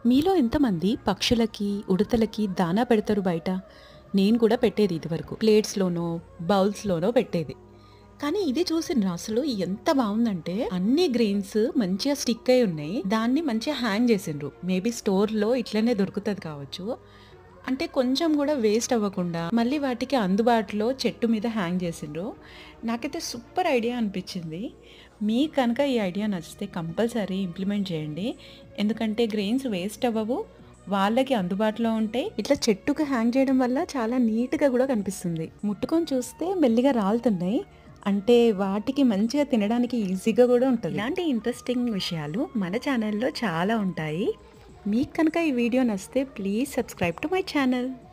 మీలో ఎంతమంది పక్షులకి, ఉడతలకి దానా పెడతారు బయట? నేను కూడా పెట్టేది ఇదివరకు. ప్లేట్స్‌లోనో, బౌల్స్‌లోనో పెట్టేది. కానీ ఇది చూసిండ్రా అసలు ఎంత బావుందంటే, అన్ని గ్రెయిన్స్ మంచిగా స్టిక్ అయ్యి ఉన్నాయి. దాన్ని మంచిగా హ్యాంగ్ చేసిండ్రు. మేబీ స్టోర్‌లో ఇట్లనే దొరుకుతది కావచ్చు. అంటే కొంచెం గూడా వేస్ట్ అవ్వకుండా, మళ్ళీ వాటికి అందుబాటులో చెట్టు మీద హ్యాంగ్ చేసిండ్రు. నాకైతే సూపర్ ఐడియా అనిపిచ్చింది. మీకు కనుక ఈ ఐడియా నచ్చితే కంపల్సరీ ఇంప్లిమెంట్ చేయండి. ఎందుకంటే గ్రెయిన్స్ వేస్ట్ అవ్వవు. వాళ్ళకి అందుబాటులో ఉంటాయి. ఇట్లా చెట్టుకి హ్యాంగ్ చేయడం వల్ల చాలా నీట్‌గా గూడా కనిపిస్తుంది. ముట్టుకొని చూస్తే మెల్లిగా రాలుతున్నాయి. అంటే వాటికి మంచిగా తినడానికి ఈజీగా గూడా ఉంటది. ఇలాంటి ఇంట్రెస్టింగ్ విషయాలు మన ఛానల్‌లో చాలా ఉంటాయి. మీకు కనుక ఈ వీడియో నచ్చితే please subscribe to my channel.